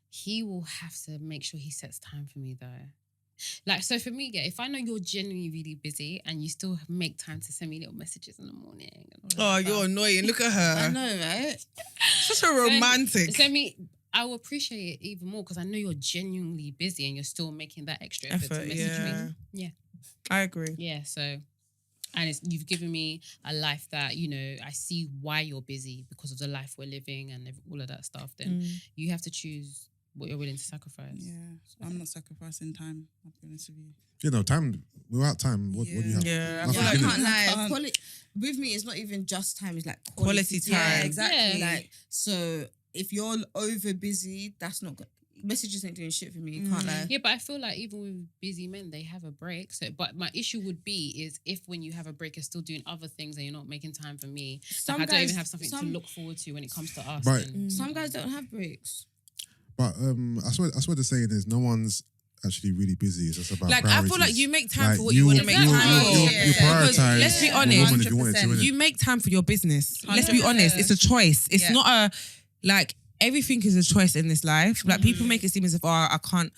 He will have to make sure he sets time for me though. Like, so for me, yeah, if I know you're genuinely really busy and you still make time to send me little messages in the morning. And all Oh, that you're stuff, annoying. Look at I her. know, right? Such a romantic. So me, I will appreciate it even more because I know you're genuinely busy and you're still making that extra effort to Effort, message yeah. me. Yeah. I agree. Yeah, so, and you've given me a life that, I see why you're busy because of the life we're living and all of that stuff. Then you have to choose what you're willing to sacrifice. Yeah, I'm not sacrificing time. I'll be honest with you. Time, without time, what do you have? Yeah, I Nothing, feel like innit? I can't lie. Can't. With me, it's not even just time. It's like Quality time. Yeah, exactly. Yeah. Like, so if you're over busy, that's not good. Messages ain't doing shit for me. You can't lie. Yeah, but I feel like even with busy men, they have a break. So, but my issue would be is if when you have a break, you're still doing other things and you're not making time for me. Some Like I don't guys- even have something to some- look forward to when it comes to us. Right. then- Some guys don't have breaks. But I swear the saying is no one's actually really busy. It's just about Like, I feel like priorities. you make time Like, for what you want to make time for. You Yeah. Because prioritize let's be a honest, woman if you wanted to, innit? you make time for your business. Let's be 100%. honest. It's a choice. It's Yeah. not a like everything is a choice in this life. Like people make it seem as if I can't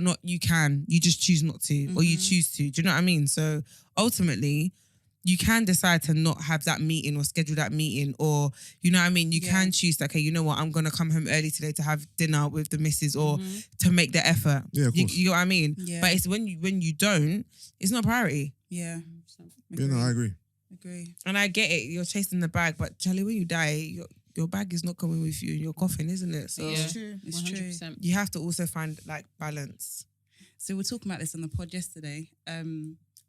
not. You can. You just choose not to, or you choose to. Do you know what I mean? So ultimately, you can decide to not have that meeting or schedule that meeting, or you know what I mean. You can choose that. Okay, you know what? I'm gonna come home early today to have dinner with the missus, or to make the effort. Yeah, of course. You know what I mean? Yeah. But it's when you don't, it's not a priority. Yeah. Yeah, no, I agree. Agree. And I get it. You're chasing the bag, but Charlie, when you die, your bag is not coming with you in your coffin, isn't it? So Yeah. It's true. It's true. 100%. you have to also find like balance. So we were talking about this on the pod yesterday.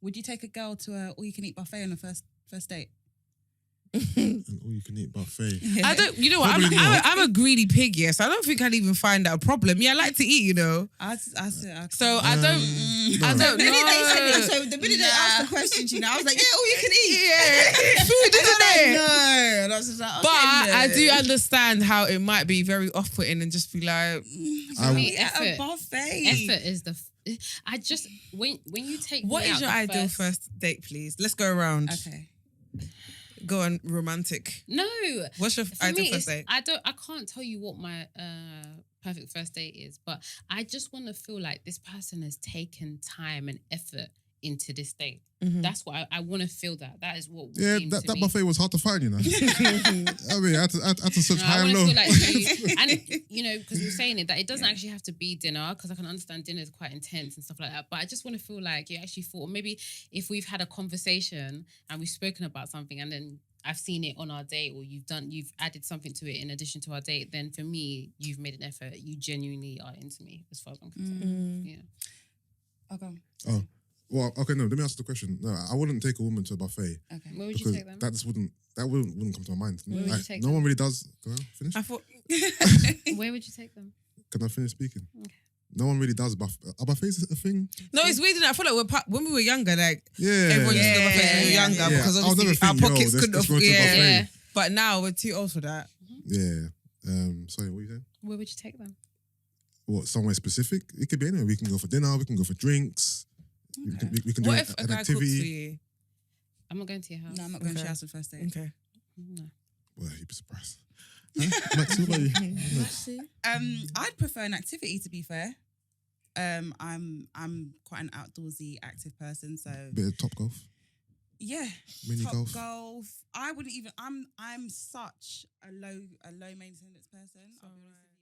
Would you take a girl to a all-you-can-eat buffet on a first date? An all-you-can-eat buffet. I don't. You know what? Probably not. I'm a greedy pig. Yes, I don't think I'd even find that a problem. Yeah, I like to eat. You know. I said, So I don't. no. I don't The minute they said it, know. so the minute they asked the question, Gina, I was like, yeah, all you can eat. Yeah, food, isn't it? No. And I was just like, okay, But I no. do understand how it might be very off-putting and just be like, I- me, At a effort. buffet. Effort is the. I just when you take. what me is out your the ideal first date, please? Let's go around. Okay. Go on, romantic. No. What's your For ideal me, first it's- date? I can't tell you what my perfect first date is, but I just want to feel like this person has taken time and effort into this date. Mhm. That's what I want to feel. That is what. Yeah, seems to that me. buffet was hard to find, you know. I mean, at such No, high I and want to low. feel like and you know, because we're saying it that it doesn't actually have to be dinner, because I can understand dinner is quite intense and stuff like that. But I just want to feel like you actually thought, maybe if we've had a conversation and we've spoken about something, and then I've seen it on our date, or you've added something to it in addition to our date, then for me, you've made an effort. You genuinely are into me, as far as I'm concerned. Yeah. Okay. Oh, well, okay. No, let me ask the question. No, I wouldn't take a woman to a buffet Okay. Where would you because take them? that just wouldn't come to my mind. Where would you take no them? one really does. Go on, finish. I thought Where would you take them? Can I finish speaking? Okay. No one really does a buffets a thing. no, it's weird. I feel like when we were younger, like Yeah, everyone used to go Yeah, buffets when we were yeah, younger yeah. because I would obviously never our think, yo, pockets let's couldn't go afford. to a Yeah. buffet. Yeah. But now we're too old for that. Yeah. Sorry, what are you saying? Where would you take them? What, somewhere specific? It could be anywhere. We can go for dinner. We can go for drinks. We can do What if a an guy cooks activity. for you? I'm not going to your house. No, I'm not going to Okay. your house for first date. Okay. No. Well, you'd be surprised. Huh? Maxi, what about you? I'd prefer an activity, to be fair. I'm quite an outdoorsy, active person, so Bit of top golf, yeah, mini top golf. I wouldn't even. I'm such a low maintenance person. I'll be honest with